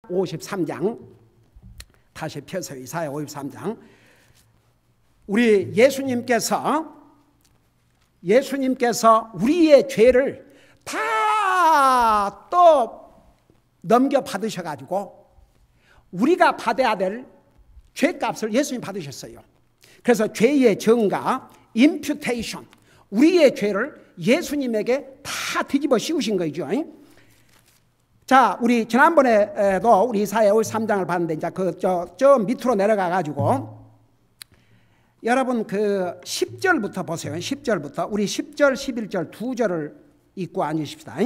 53장 다시 펴서 이사야 53장. 우리 예수님께서 우리의 죄를 다 또 넘겨 받으셔가지고 우리가 받아야 될 죄값을 예수님이 받으셨어요. 그래서 죄의 정가, imputation, 우리의 죄를 예수님에게 다 뒤집어 씌우신 거죠. 자, 우리 지난번에도 우리 이사야 53장을 봤는데 이제 저 밑으로 내려가 가지고 여러분 그 10절부터 보세요. 10절부터 우리 10절, 11절 두 절을 읽고 앉으십시다.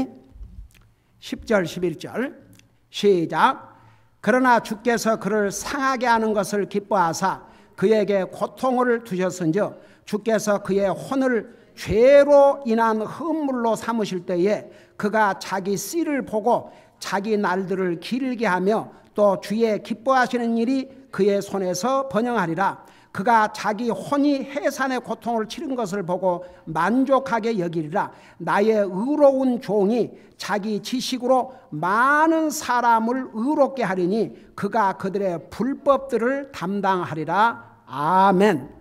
10절, 11절 시작. 그러나 주께서 그를 상하게 하는 것을 기뻐하사 그에게 고통을 두셨은즉 주께서 그의 혼을 죄로 인한 흠물로 삼으실 때에 그가 자기 씨를 보고 자기 날들을 길게 하며 또 주의 기뻐하시는 일이 그의 손에서 번영하리라. 그가 자기 혼이 해산의 고통을 치른 것을 보고 만족하게 여기리라. 나의 의로운 종이 자기 지식으로 많은 사람을 의롭게 하리니 그가 그들의 불법들을 담당하리라. 아멘.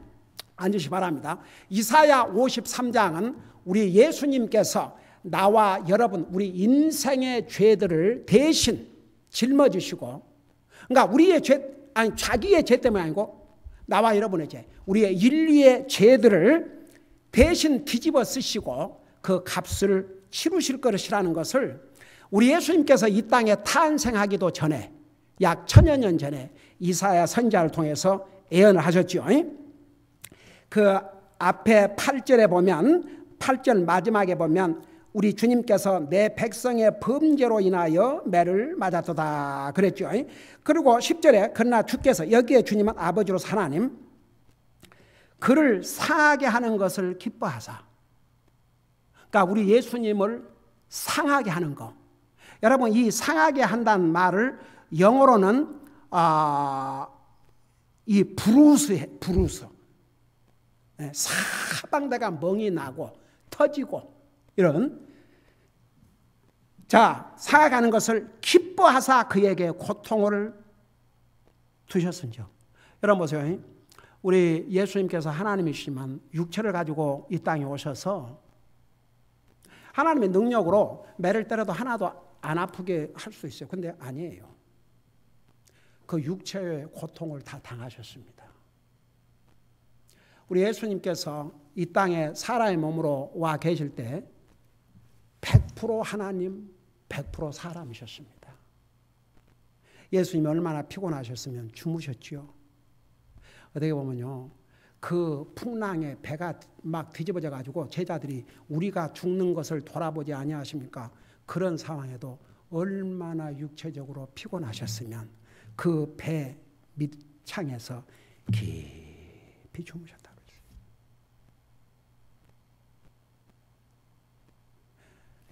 앉으시 바랍니다. 이사야 53장은 우리 예수님께서 나와 여러분 우리 인생의 죄들을 대신 짊어지시고, 그러니까 우리의 죄, 아니 자기의 죄 때문이 아니고 나와 여러분의 죄, 우리의 인류의 죄들을 대신 뒤집어 쓰시고 그 값을 치르실 것이라는 것을 우리 예수님께서 이 땅에 탄생하기도 전에 약 1000여 년 전에 이사야 선지자를 통해서 예언을 하셨죠. 그 앞에 8절에 보면 8절 마지막에 보면 우리 주님께서 내 백성의 범죄로 인하여 매를 맞았도다 그랬죠. 그리고 10절에 그러나 주께서, 여기에 주님은 아버지로서 하나님, 그를 상하게 하는 것을 기뻐하사, 그러니까 우리 예수님을 상하게 하는 거. 여러분 이 상하게 한다는 말을 영어로는 이 브루스 사방대가 멍이 나고 터지고 이런, 자, 상하게 것을 기뻐하사 그에게 고통을 두셨은즉. 여러분 보세요. 우리 예수님께서 하나님이시지만 육체를 가지고 이 땅에 오셔서 하나님의 능력으로 매를 때려도 하나도 안 아프게 할 수 있어요. 근데 아니에요. 그 육체의 고통을 다 당하셨습니다. 우리 예수님께서 이 땅에 사람의 몸으로 와 계실 때 100% 하나님, 100% 사람이셨습니다. 예수님이 얼마나 피곤하셨으면 주무셨지요. 어떻게 보면요, 그 풍랑에 배가 막 뒤집어져 가지고 제자들이 우리가 죽는 것을 돌아보지 아니하십니까? 그런 상황에도 얼마나 육체적으로 피곤하셨으면 그 배 밑창에서 깊이 주무셨다.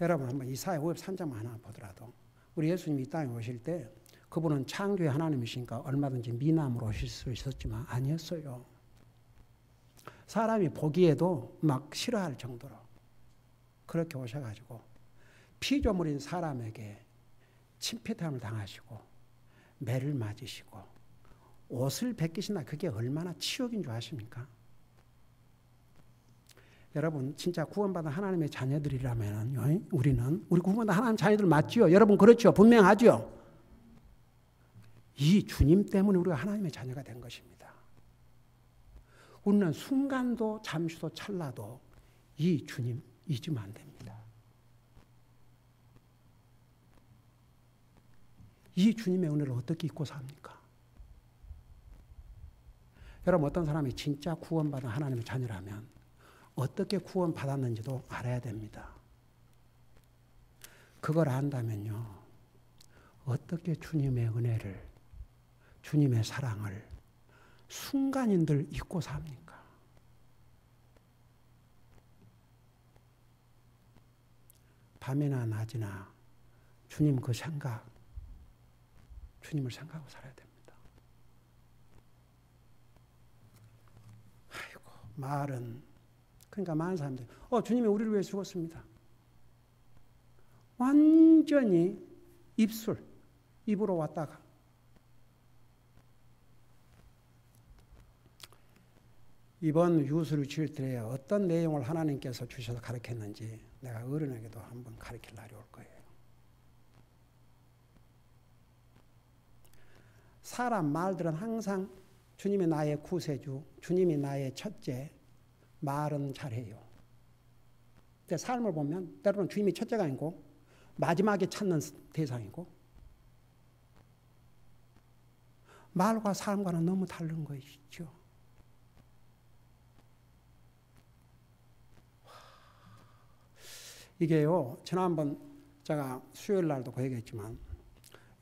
여러분 한번 이사야 53장만 하나 보더라도 우리 예수님이 이 땅에 오실 때 그분은 창조의 하나님이시니까 얼마든지 미남으로 오실 수 있었지만 아니었어요. 사람이 보기에도 막 싫어할 정도로 그렇게 오셔가지고 피조물인 사람에게 침패함을 당하시고 매를 맞으시고 옷을 벗기신다. 그게 얼마나 치욕인 줄 아십니까? 여러분 진짜 구원받은 하나님의 자녀들이라면 우리 구원받은 하나님 자녀들 맞지요? 여러분 그렇죠? 분명하죠? 이 주님 때문에 우리가 하나님의 자녀가 된 것입니다. 우리는 순간도 잠시도 찰나도 이 주님 잊으면 안 됩니다. 이 주님의 은혜를 어떻게 잊고 삽니까? 여러분 어떤 사람이 진짜 구원받은 하나님의 자녀라면 어떻게 구원받았는지도 알아야 됩니다. 그걸 안다면요, 어떻게 주님의 은혜를, 주님의 사랑을 순간인들 잊고 삽니까? 밤이나 낮이나 주님 그 생각, 주님을 생각하고 살아야 됩니다. 아이고, 말은, 그러니까 많은 사람들이 주님이 우리를 위해 죽었습니다. 완전히 입술, 입으로 왔다가. 이번 유수를 지을 때 어떤 내용을 하나님께서 주셔서 가르쳤는지 내가 어른에게도 한번 가르칠 날이 올 거예요. 사람 말들은 항상 주님이 나의 구세주, 주님이 나의 첫째, 말은 잘해요. 근데 삶을 보면 때로는 주님이 첫째가 아니고 마지막에 찾는 대상이고 말과 삶과는 너무 다른 것이죠. 이게요, 지난번 제가 수요일 날도 그 얘기했지만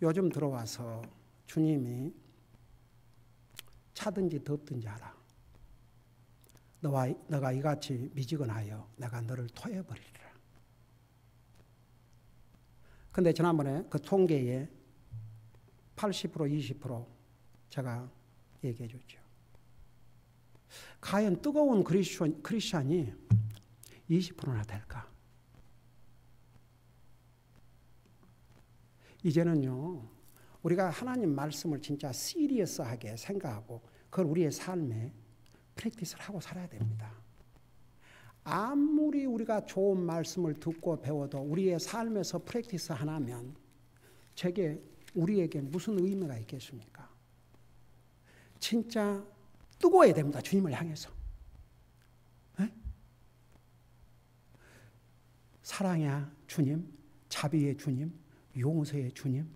요즘 들어와서 주님이 차든지 덥든지 하라. 너가 이같이 미지근하여 내가 너를 토해버리리라. 근데 지난번에 그 통계에 80% 20% 제가 얘기해 줬죠. 과연 뜨거운 크리스천이 20%나 될까? 이제는요, 우리가 하나님 말씀을 진짜 시리어스하게 생각하고 그걸 우리의 삶에 프랙티스를 하고 살아야 됩니다. 아무리 우리가 좋은 말씀을 듣고 배워도 우리의 삶에서 프랙티스 하나면 저게 우리에게 무슨 의미가 있겠습니까? 진짜 뜨거워야 됩니다. 주님을 향해서. 에? 사랑의 주님, 자비의 주님, 용서의 주님,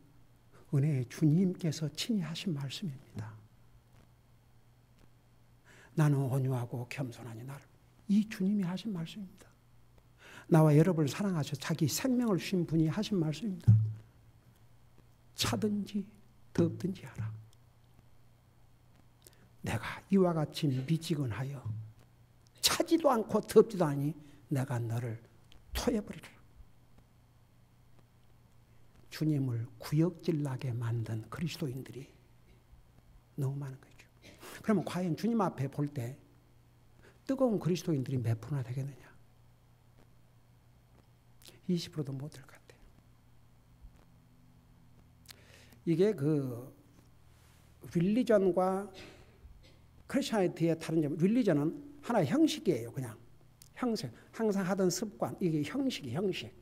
은혜의 주님께서 친히 하신 말씀입니다. 나는 온유하고 겸손하니 나를. 이 주님이 하신 말씀입니다. 나와 여러분을 사랑하셔서 자기 생명을 주신 분이 하신 말씀입니다. 차든지 덥든지 하라. 내가 이와 같이 미지근하여 차지도 않고 덥지도 않으니 내가 너를 토해버리리라. 주님을 구역질나게 만든 그리스도인들이 너무 많은 거죠. 그러면 과연 주님 앞에 볼 때 뜨거운 그리스도인들이 몇 프로나 되겠느냐? 20%도 못 될 것 같아요. 이게 그 릴리전과 크리스천리티의 다른 점, 릴리전은 하나의 형식이에요. 그냥 형식, 항상 하던 습관, 이게 형식이 형식.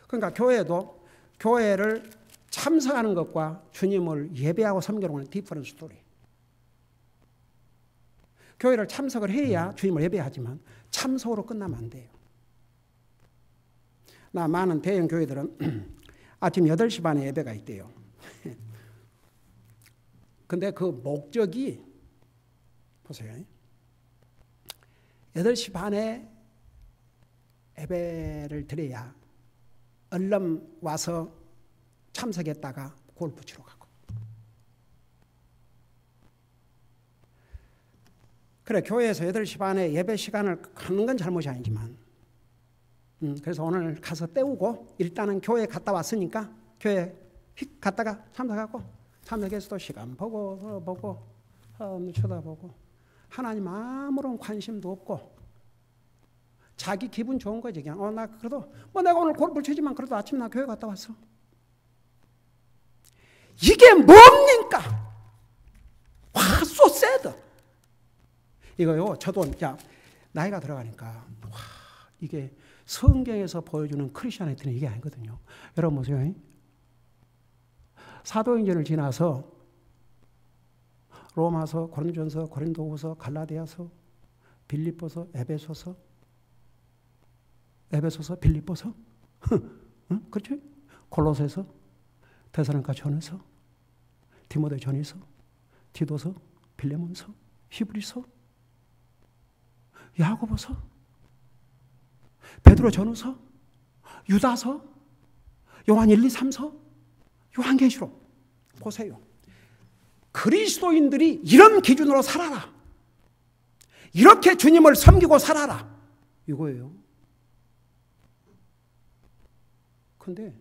그러니까 교회도 교회를 참석하는 것과 주님을 예배하고 섬기는 건 디퍼런트 스토리. 교회를 참석을 해야 주님을 예배하지만 참석으로 끝나면 안 돼요. 나 많은 대형 교회들은 아침 8시 반에 예배가 있대요. 근데 그 목적이 보세요. 8시 반에 예배를 드려야 얼른 와서 참석했다가 골프 치러 가고. 그래, 교회에서 8시 반에 예배 시간을 갖는 건 잘못이 아니지만 그래서 오늘 가서 때우고 일단은 교회 갔다 왔으니까 교회 휙 갔다가 참석하고 참석해서도 시간 보고 쳐다보고 하나님 아무런 관심도 없고 자기 기분 좋은 거지. 그냥 나 그래도 내가 오늘 골프를 치지만 그래도 아침 나 교회 갔다 왔어. 이게 뭡니까? 와, so sad. 이거요, 저도 이제 나이가 들어가니까 와, 이게 성경에서 보여주는 크리스천리티는 이게 아니거든요. 여러분 보세요. 사도행전을 지나서 로마서, 고린도전서, 고린도후서, 갈라디아서, 빌립보서, 에베소서, 빌립보서, 응? 그렇죠? 골로새서, 데살로니가 전서, 디모데 전서, 디도서, 빌레몬서, 히브리서, 야고보서, 베드로 전후서, 유다서, 요한 1, 2, 3서, 요한계시록. 보세요. 그리스도인들이 이런 기준으로 살아라. 이렇게 주님을 섬기고 살아라. 이거예요. 근데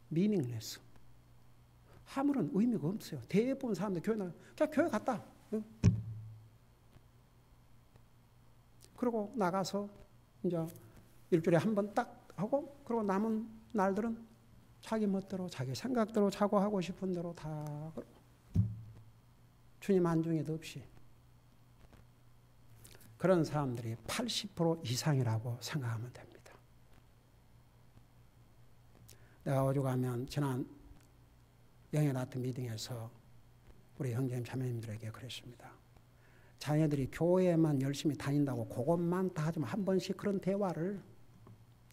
미닝레스. 아무런 의미가 없어요. 대부분 사람들 그냥 교회 갔다. 그리고 나가서 이제 일주일에 한 번 딱 하고 그리고 남은 날들은 자기 멋대로 자기 생각대로 자고 하고 싶은 대로 다 그러고 주님 안중에도 없이 그런 사람들이 80% 이상이라고 생각하면 됩니다. 내가 오죽하면 지난 영예나트 미팅에서 우리 형제님 자매님들에게 그랬습니다. 자녀들이 교회에만 열심히 다닌다고 그것만 다 하지만 한 번씩 그런 대화를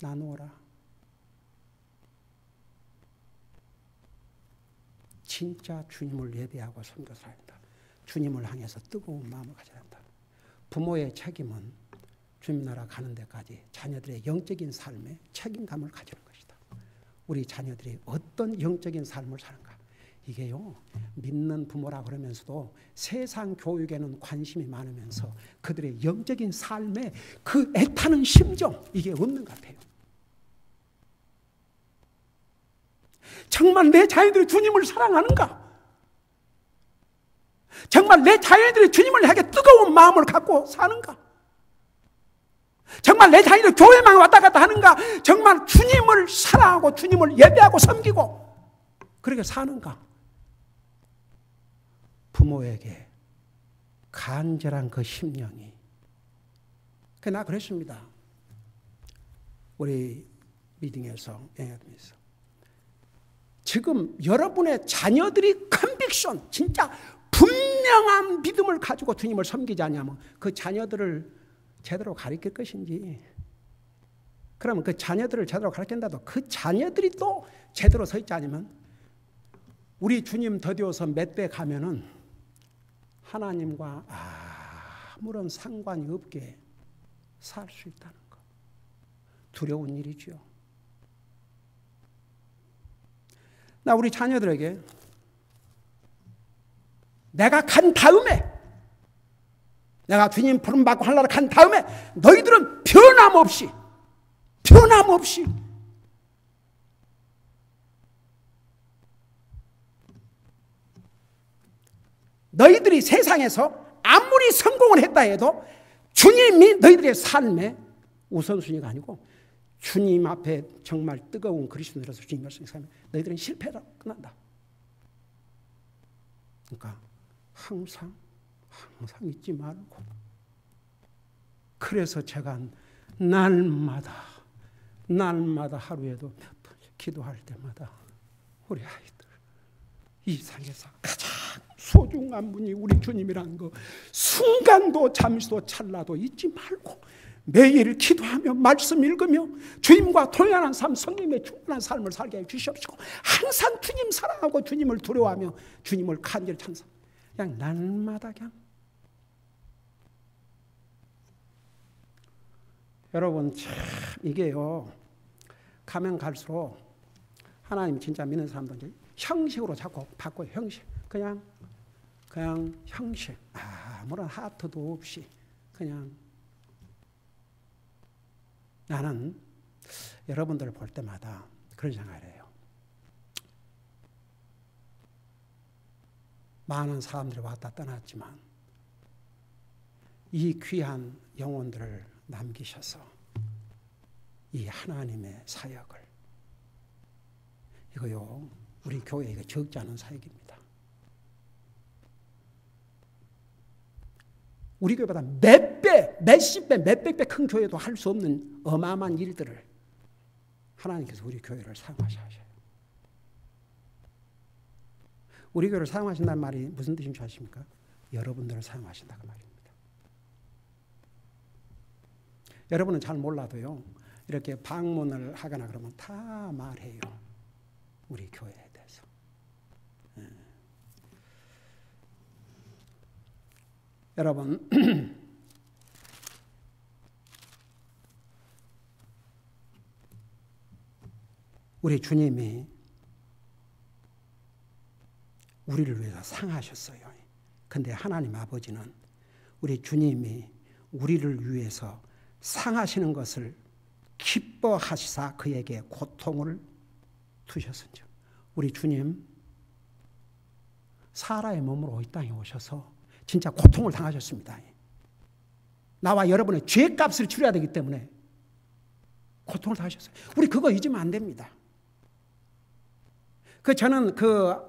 나누어라. 진짜 주님을 예배하고 섬겨서 한다. 주님을 향해서 뜨거운 마음을 가져야 한다. 부모의 책임은 주님 나라 가는 데까지 자녀들의 영적인 삶에 책임감을 가지는 것이다. 우리 자녀들이 어떤 영적인 삶을 사는가. 이게요, 믿는 부모라 그러면서도 세상 교육에는 관심이 많으면서 그들의 영적인 삶에 그 애타는 심정, 이게 없는 것 같아요. 정말 내 자녀들이 주님을 사랑하는가? 정말 내 자녀들이 주님을 향해 뜨거운 마음을 갖고 사는가? 정말 내 자녀들이 교회만 왔다 갔다 하는가? 정말 주님을 사랑하고 주님을 예배하고 섬기고 그렇게 사는가? 부모에게 간절한 그 심령이. 나 그랬습니다. 우리 미팅에서 지금 여러분의 자녀들이 컨빅션, 진짜 분명한 믿음을 가지고 주님을 섬기지 않냐면 그 자녀들을 제대로 가르칠 것인지, 그러면 그 자녀들을 제대로 가르친다도 그 자녀들이 또 제대로 서 있지 않으면 우리 주님 더디어서 몇 대 가면은 하나님과 아무런 상관이 없게 살 수 있다는 거. 두려운 일이죠. 나 우리 자녀들에게 내가 간 다음에, 내가 주님 부름받고 하늘나라 간 다음에 너희들은 변함없이 너희들이 세상에서 아무리 성공을 했다 해도 주님이 너희들의 삶의 우선순위가 아니고 주님 앞에 정말 뜨거운 그리스도인으로서 주님 말씀을 살면 너희들은 실패라 끝난다. 그러니까 항상 잊지 말고. 그래서 제가 날마다 하루에도 몇 번씩 기도할 때마다 우리 아이들 이 세상에서 가장 소중한 분이 우리 주님이라는 거 순간도 잠시도 찰나도 잊지 말고 매일 기도하며 말씀 읽으며 주님과 동행하는 삶, 성령의 충만한 삶을 살게 해 주시옵시고 항상 주님 사랑하고 주님을 두려워하며 주님을 간절히 찬송. 그냥 날마다 그냥. 여러분 참 이게요, 가면 갈수록 하나님 진짜 믿는 사람들 형식으로 자꾸 바꿔요. 형식. 그냥 형식. 아무런 하트도 없이 그냥. 나는 여러분들을 볼 때마다 그런 생각을 해요. 많은 사람들이 왔다 떠났지만 이 귀한 영혼들을 남기셔서 이 하나님의 사역을, 이거요 우리 교회가 적지 않은 사역입니다. 우리 교회보다 몇 배, 몇십 배, 몇백 배 큰 교회도 할 수 없는 어마어마한 일들을 하나님께서 우리 교회를 사용하셔요. 우리 교회를 사용하신다는 말이 무슨 뜻인 줄 아십니까? 여러분들을 사용하신다고 말입니다. 여러분은 잘 몰라도요, 이렇게 방문을 하거나 그러면 다 말해요. 우리 교회에 대해서. 여러분, 우리 주님이 우리를 위해서 상하셨어요. 근데 하나님 아버지는 우리 주님이 우리를 위해서 상하시는 것을 기뻐하시사 그에게 고통을 두셨은즉. 우리 주님 사라의 몸으로 이 땅에 오셔서 진짜 고통을 당하셨습니다. 나와 여러분의 죄값을 치러야 되기 때문에 고통을 당하셨어요. 우리 그거 잊으면 안 됩니다. 저는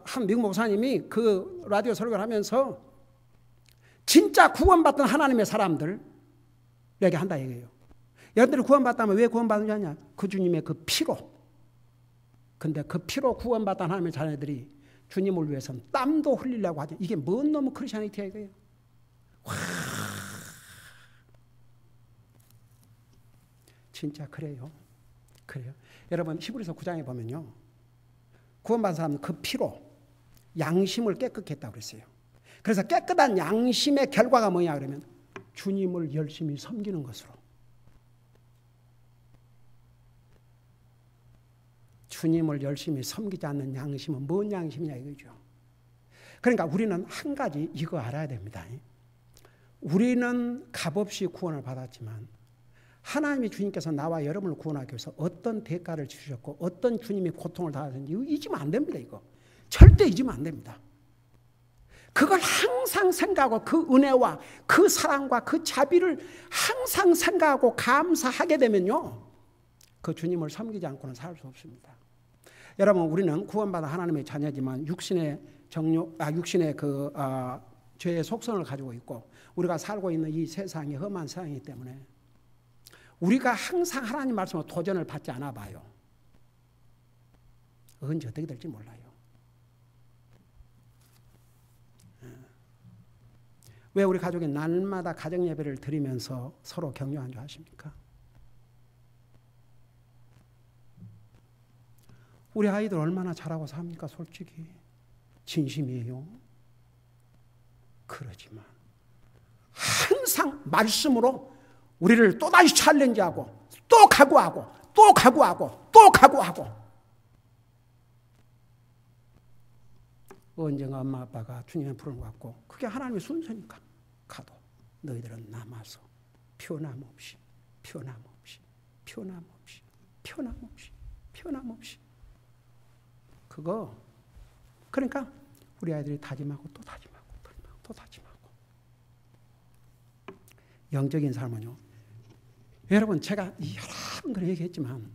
한 미국 목사님이 라디오 설교를 하면서 진짜 구원받던 하나님의 사람들에게 한다 얘기해요. 여러분들이 구원받다면 왜 구원받느냐? 그 주님의 그 피로. 근데 그 피로 구원받은 하나님의 자녀들이 주님을 위해서는 땀도 흘리려고 하죠. 이게 뭔 놈의 크리스천이티야 이거예요. 와, 진짜 그래요. 여러분 히브리서 9장에 보면요, 구원받은 사람은 그 피로 양심을 깨끗게 했다고 그랬어요. 그래서 깨끗한 양심의 결과가 뭐냐 그러면 주님을 열심히 섬기는 것으로. 주님을 열심히 섬기지 않는 양심은 뭔 양심이냐 이거죠. 그러니까 우리는 한 가지 이거 알아야 됩니다. 우리는 값없이 구원을 받았지만 하나님이 주님께서 나와 여러분을 구원하기 위해서 어떤 대가를 주셨고 어떤 주님이 고통을 당하셨는지 이거 잊으면 안 됩니다. 이거 절대 잊으면 안 됩니다. 그걸 항상 생각하고 그 은혜와 그 사랑과 그 자비를 항상 생각하고 감사하게 되면요, 그 주님을 섬기지 않고는 살 수 없습니다. 여러분, 우리는 구원받은 하나님의 자녀지만 육신의 죄의 속성을 가지고 있고 우리가 살고 있는 이 세상이 험한 세상이기 때문에 우리가 항상 하나님 말씀으로 도전을 받지 않아 봐요. 언제 어떻게 될지 몰라요. 왜 우리 가족이 날마다 가정 예배를 드리면서 서로 격려한 줄 아십니까? 우리 아이들 얼마나 잘하고 삽니까? 솔직히 진심이에요. 그러지만 항상 말씀으로 우리를 또다시 챌린지하고 또 각오하고 또 각오하고 또 각오하고, 언젠가 엄마 아빠가 주님의 부름을 받고 그게 하나님의 순서니까 가도 너희들은 남아서 표남없이 그거. 그러니까 우리 아이들이 다짐하고 또 다짐하고 또 다짐하고. 영적인 삶은요, 여러분 제가 여러 번 얘기했지만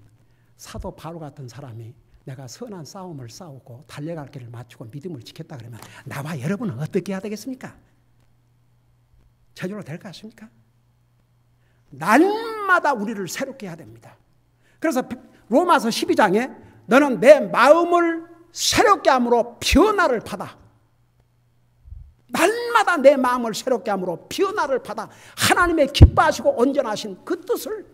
사도 바울 같은 사람이 내가 선한 싸움을 싸우고 달려갈 길을 맞추고 믿음을 지켰다 그러면 나와 여러분은 어떻게 해야 되겠습니까? 저절로 될 것 같습니까? 날마다 우리를 새롭게 해야 됩니다. 그래서 로마서 12장에 너는 내 마음을 새롭게 함으로 변화를 받아. 날마다 내 마음을 새롭게 함으로 변화를 받아 하나님의 기뻐하시고 온전하신 그 뜻을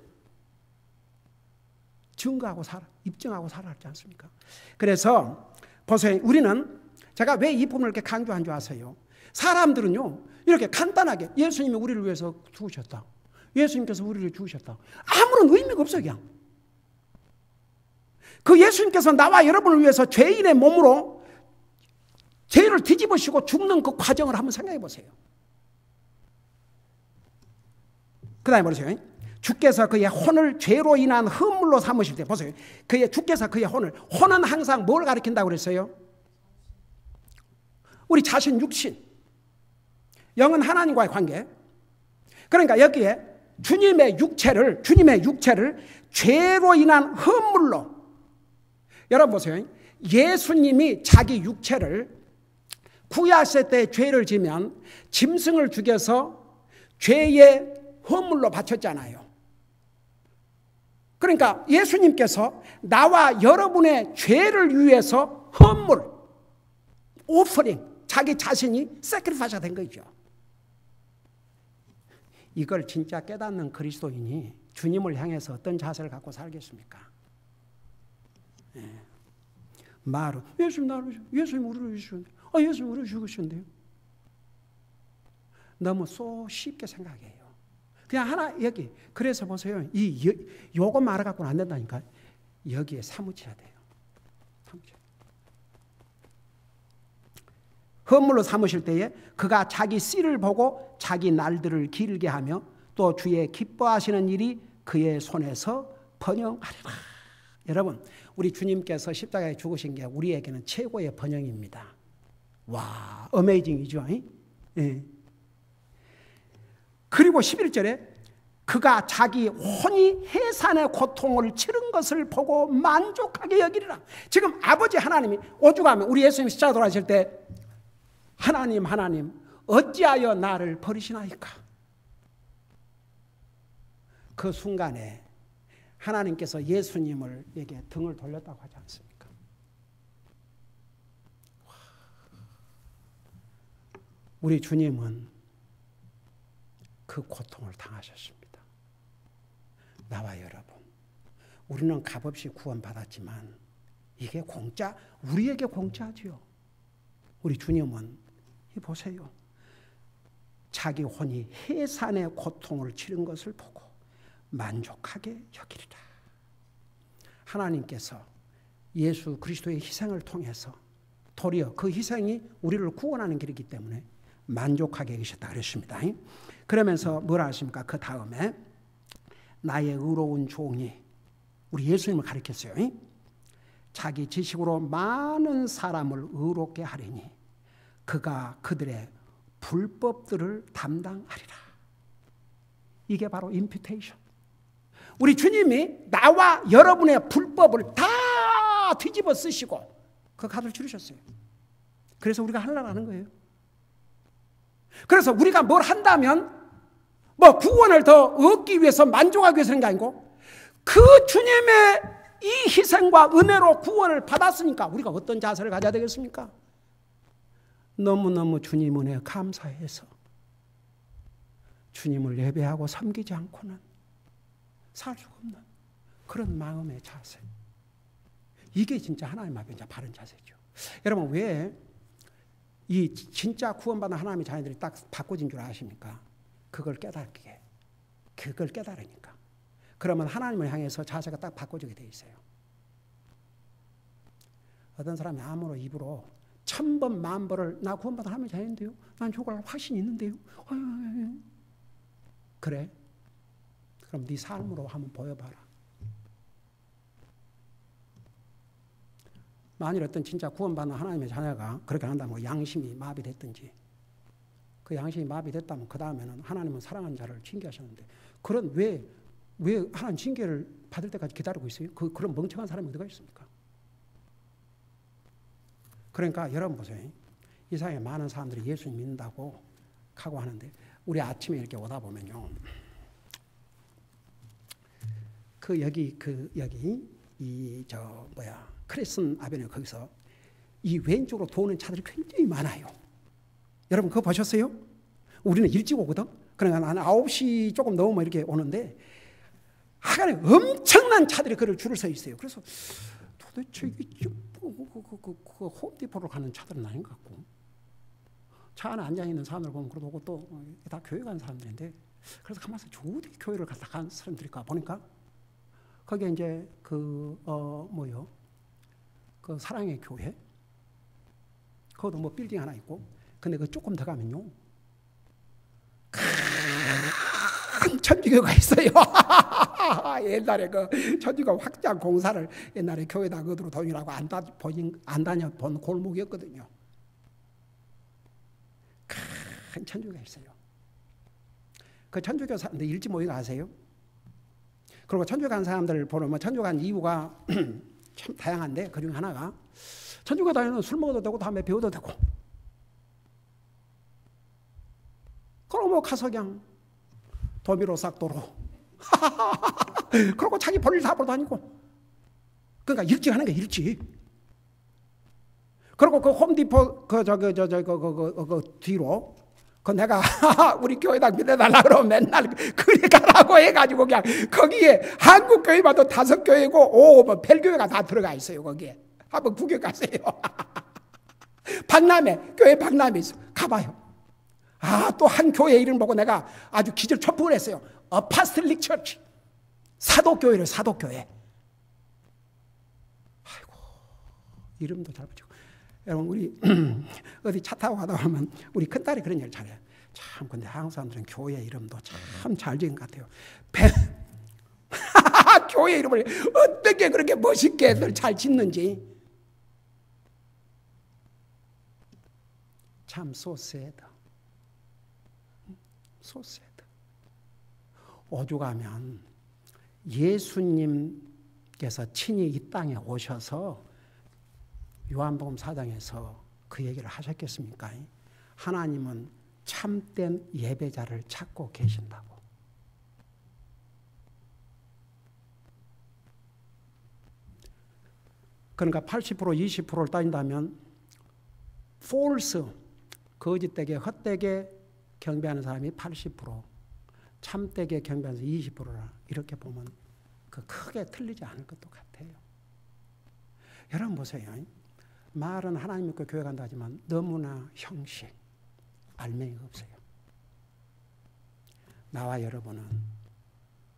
증거하고 입증하고 살아왔지 않습니까? 그래서 보세요. 우리는, 제가 왜 이 부분을 이렇게 강조한 줄 아세요? 사람들은요, 이렇게 간단하게 예수님이 우리를 위해서 죽으셨다, 예수님께서 우리를 죽으셨다, 아무런 의미가 없어요. 그냥 그 예수님께서 나와 여러분을 위해서 죄인의 몸으로 죄를 뒤집으시고 죽는 그 과정을 한번 생각해 보세요. 그 다음에 보세요. 주께서 그의 혼을 죄로 인한 허물로 삼으실 때, 보세요. 주께서 그의 혼은 항상 뭘 가리킨다고 그랬어요? 우리 자신 육신, 영은 하나님과의 관계. 그러니까 여기에 주님의 육체를 죄로 인한 허물로. 여러분 보세요. 예수님이 자기 육체를 구약시대 때 죄를 지면 짐승을 죽여서 죄의 허물로 바쳤잖아요. 그러니까 예수님께서 나와 여러분의 죄를 위해서 헌물, 오퍼링, 자기 자신이 세크리파이스가 된 거죠. 이걸 진짜 깨닫는 그리스도인이 주님을 향해서 어떤 자세를 갖고 살겠습니까? 말은 예수님 우리를 죽으셨는데, 예수님 우리를 죽으셨는데요. 너무 쉽게 생각해요. 그냥 하나 여기. 그래서 보세요. 요거 말아갖고는 안 된다니까. 여기에 사무쳐야 돼요. 헌물로 삼으실 때에 그가 자기 씨를 보고 자기 날들을 길게 하며 또 주의 기뻐하시는 일이 그의 손에서 번영하리라. 여러분, 우리 주님께서 십자가에 죽으신 게 우리에게는 최고의 번영입니다. 와, 어메이징이죠. 예. 그리고 11절에 그가 자기 혼이 해산의 고통을 치른 것을 보고 만족하게 여기리라. 지금 아버지 하나님이 오죽하면 우리 예수님 십자가 돌아가실 때 하나님 어찌하여 나를 버리시나이까. 그 순간에 하나님께서 예수님에게 등을 돌렸다고 하지 않습니까? 우리 주님은 그 고통을 당하셨습니다. 나와 여러분, 우리는 값없이 구원받았지만 이게 공짜, 우리에게 공짜지요. 우리 주님은 보세요. 자기 혼이 해산의 고통을 치른 것을 보고 만족하게 여기리라. 하나님께서 예수 그리스도의 희생을 통해서 도리어 그 희생이 우리를 구원하는 길이기 때문에 만족하게 계셨다 그랬습니다. 그러면서 뭐라 하십니까? 그 다음에 나의 의로운 종이, 우리 예수님을 가리켰어요. 자기 지식으로 많은 사람을 의롭게 하리니 그가 그들의 불법들을 담당하리라. 이게 바로 임퓨테이션. 우리 주님이 나와 여러분의 불법을 다 뒤집어 쓰시고 그 값을 치르셨어요. 그래서 우리가 하려고 하는 거예요. 그래서 우리가 뭘 한다면 뭐 구원을 더 얻기 위해서 만족하기 위해서 하는 게 아니고 그 주님의 이 희생과 은혜로 구원을 받았으니까 우리가 어떤 자세를 가져야 되겠습니까? 너무너무 주님 은혜에 감사해서 주님을 예배하고 섬기지 않고는 살 수가 없는 그런 마음의 자세. 이게 진짜 하나님 앞에 이제 바른 자세죠. 여러분, 왜 이 진짜 구원받은 하나님의 자녀들이 딱 바꿔진 줄 아십니까? 그걸 깨달으니까. 그러면 하나님을 향해서 자세가 딱 바꿔지게 돼 있어요. 어떤 사람이 아무로 입으로 1000번 만번을 나 구원받은 하나님의 자녀인데요, 난 죽을 확신이 있는데요, 그래? 그럼 네 삶으로 한번 보여봐라. 만일 어떤 진짜 구원받는 하나님의 자녀가 그렇게 한다면 양심이 마비됐든지, 그 양심이 마비됐다면 그 다음에는 하나님은 사랑하는 자를 징계하셨는데, 그런 왜 하나님 징계를 받을 때까지 기다리고 있어요? 그런 멍청한 사람이 어디가 있습니까? 그러니까 여러분 보세요. 이 세상에 많은 사람들이 예수님 믿는다고 각오하는데, 우리 아침에 이렇게 오다 보면요, 여기 크레슨 아베뉴 거기서 이 왼쪽으로 도는 차들이 굉장히 많아요. 여러분 그거 보셨어요? 우리는 일찍 오거든. 그러니까 한 9시 조금 넘으면 이렇게 오는데 하간에 엄청난 차들이 그를 줄을 서 있어요. 그래서 도대체 이게 그 홈디포로 가는 차들은 아닌 것 같고, 차 안에 앉아 있는 사람들 보면 그러고 또 다 교회 간 사람들인데, 그래서 가만히 어디 교회를 갔다 간 사람들일까 보니까 거기에 이제 그 사랑의 교회, 그것도 뭐 빌딩 하나 있고, 근데 그 조금 더 가면요, 큰 천주교가 있어요. 옛날에 그 천주교 확장 공사를 옛날에 교회다 그대로 돈이라고 안 다녀본 골목이었거든요. 큰 천주교가 있어요. 그 천주교 사람들 일찍 모이는 거 아세요? 그리고 천주교 간 사람들 보면 천주교 간 이유가 참 다양한데, 그 중에 하나가 천주교 다니는 술 먹어도 되고 다음에 배워도 되고, 그럼 뭐 가서 그냥 도미로 싹도로 그러고 자기 볼일 다 보러 다니고, 그러니까 일찍 하는 게 일찍. 그리고 그 홈디포 그 뒤로 그 내가 우리 교회당 믿어달라 그러면 맨날 그리 가라고 해가지고 그냥 거기에 한국 교회만 도 5교회고 뭐 펠교회가 다 들어가 있어요. 거기에 한번 구경 가세요. 박람회, 교회 박람회 있어. 가봐요. 또 한 교회 이름 보고 내가 아주 기절초풍을 했어요. 어파스틀릭 처치, 사도교회를 사도교회. 아이고, 이름도 잘 붙이고. 여러분, 우리 어디 차 타고 가다 보면 우리 큰딸이 그런 얘기를 잘해요. 참, 근데 한국 사람들은 교회 이름도 참 잘 지은 것 같아요. 교회 이름을 어떻게 그렇게 멋있게 잘 짓는지. 참 소세다. 오죽하면 예수님께서 친히 이 땅에 오셔서 요한복음 4장에서 그 얘기를 하셨겠습니까? 하나님은 참된 예배자를 찾고 계신다고. 그러니까 80% 20%를 따진다면 false, 거짓되게 헛되게 경배하는 사람이 80%, 참되게 경배하는 사람이 20%라. 이렇게 보면 그 크게 틀리지 않을 것도 같아요. 여러분 보세요. 말은 하나님 믿고 교회 간다 하지만 너무나 형식, 알맹이가 없어요. 나와 여러분은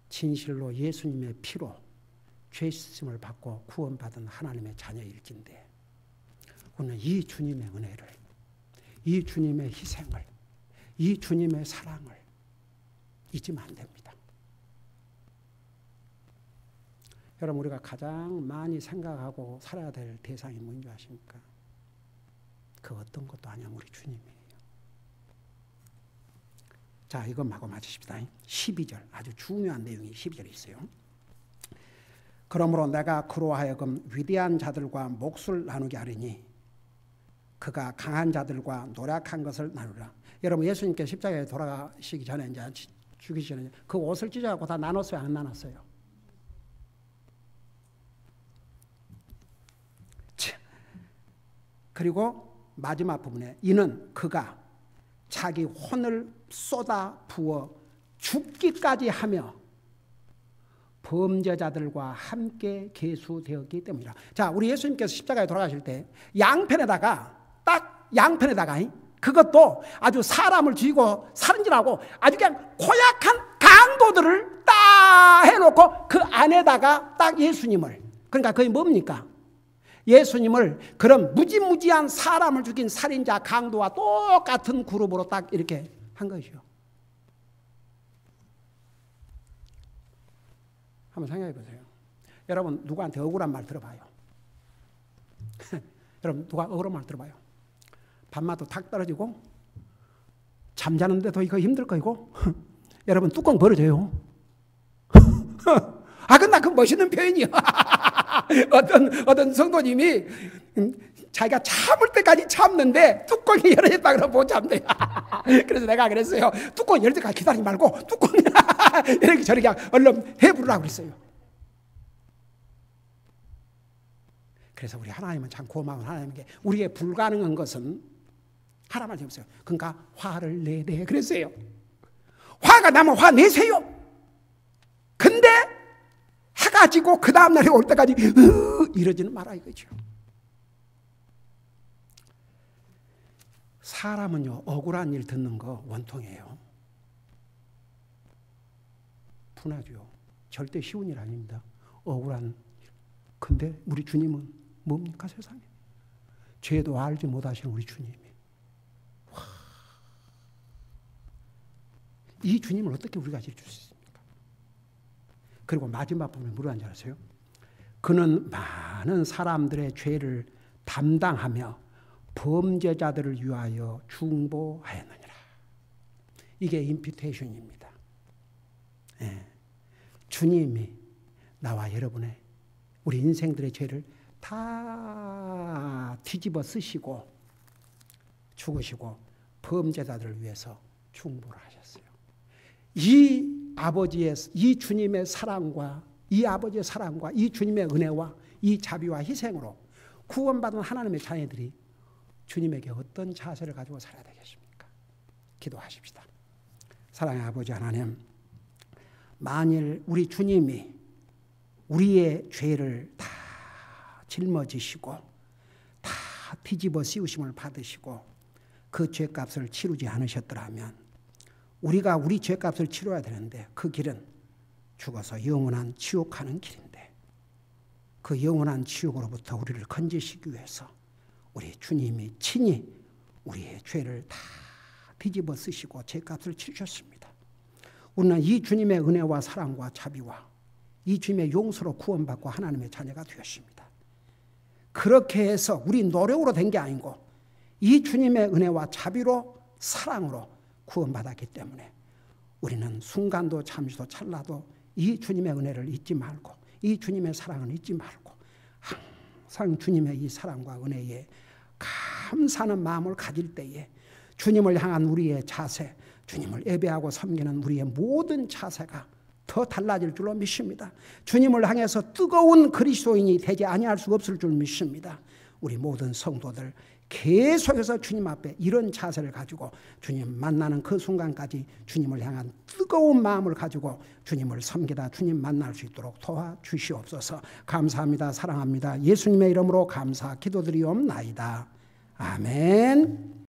진실로 예수님의 피로 죄 씻음을 받고 구원받은 하나님의 자녀일진데 우리는 이 주님의 은혜를, 이 주님의 희생을, 이 주님의 사랑을 잊으면 안 됩니다. 여러분 우리가 가장 많이 생각하고 살아야 될 대상이 뭔지 아십니까? 그 어떤 것도 아니야 우리 주님이에요. 자, 이것 마고 맞으십시다. 12절 아주 중요한 내용이 12절에 있어요. 그러므로 내가 그로 하여금 위대한 자들과 몫을 나누게 하리니 그가 강한 자들과 노력한 것을 나누라. 여러분 예수님께 십자가에 돌아가시기 전에 이제 죽이기 전에 그 옷을 찢어갖고 다 나눴어요? 안 나눴어요? 그리고 마지막 부분에 이는 그가 자기 혼을 쏟아 부어 죽기까지 하며 범죄자들과 함께 계수되었기 때문이라. 자, 우리 예수님께서 십자가에 돌아가실 때 양편에다가 딱 양편에다가 그것도 아주 사람을 쥐고 살인질하고 아주 그냥 고약한 강도들을 딱 해놓고 그 안에다가 딱 예수님을, 그러니까 그게 뭡니까? 예수님을 그런 무지무지한 사람을 죽인 살인자 강도와 똑같은 그룹으로 딱 이렇게 한 것이요. 한번 생각해 보세요. 여러분 누구한테 억울한 말 들어봐요. 여러분 누가 억울한 말 들어봐요. 밥맛도 탁 떨어지고 잠자는데도 이거 힘들 거이고 여러분 뚜껑 벌어져요. 아, 근데 그 멋있는 표현이요. 어떤 성도님이 자기가 참을 때까지 참는데 뚜껑이 열어졌다 그러면 못 참대요. 그래서 내가 그랬어요. 뚜껑 열 때까지 기다리지 말고 뚜껑 이렇게 저렇게 얼른 해부르라고 그랬어요. 그래서 우리 하나님은 참 고마운 하나님께 우리의 불가능한 것은 하나만 없어요. 그러니까 화를 내대 그랬어요. 화가 나면 화 내세요. 근데 해가 지고 그 다음날에 올 때까지 이러지는 마라 이거죠. 사람은요 억울한 일 듣는 거 원통이에요. 분하죠. 절대 쉬운 일 아닙니다. 억울한 일. 근데 우리 주님은 뭡니까 세상에? 죄도 알지 못하시는 우리 주님이. 와. 이 주님을 어떻게 우리가 질 수 있습니까? 그리고 마지막 부분에 뭐라는 줄 아세요? 그는 많은 사람들의 죄를 담당하며 범죄자들을 위하여 중보하였느니라. 이게 임피테이션입니다. 예. 주님이 나와 여러분의 우리 인생들의 죄를 다 뒤집어 쓰시고 죽으시고 범죄자들을 위해서 중보를 하셨어요. 이 아버지의, 이 주님의 사랑과 이 아버지의 사랑과 이 주님의 은혜와 이 자비와 희생으로 구원받은 하나님의 자녀들이 주님에게 어떤 자세를 가지고 살아야 되겠습니까? 기도하십시다. 사랑의 아버지 하나님, 만일 우리 주님이 우리의 죄를 다 짊어지시고 다 뒤집어 씌우심을 받으시고 그 죄값을 치르지 않으셨더라면 우리가 우리 죄값을 치러야 되는데 그 길은 죽어서 영원한 지옥 가는 길인데 그 영원한 지옥으로부터 우리를 건지시기 위해서 우리 주님이 친히 우리의 죄를 다 뒤집어 쓰시고 죄값을 치르셨습니다. 우리는 이 주님의 은혜와 사랑과 자비와 이 주님의 용서로 구원받고 하나님의 자녀가 되었습니다. 그렇게 해서 우리 노력으로 된 게 아니고 이 주님의 은혜와 자비로 사랑으로 구원받았기 때문에 우리는 순간도 잠시도 찰나도 이 주님의 은혜를 잊지 말고 이 주님의 사랑을 잊지 말고 항상 주님의 이 사랑과 은혜에 감사하는 마음을 가질 때에 주님을 향한 우리의 자세, 주님을 예배하고 섬기는 우리의 모든 자세가 더 달라질 줄로 믿습니다. 주님을 향해서 뜨거운 그리스도인이 되지 아니할 수 없을 줄 믿습니다. 우리 모든 성도들 계속해서 주님 앞에 이런 자세를 가지고 주님 만나는 그 순간까지 주님을 향한 뜨거운 마음을 가지고 주님을 섬기다 주님 만날 수 있도록 도와주시옵소서. 감사합니다. 사랑합니다. 예수님의 이름으로 감사 기도드리옵나이다. 아멘.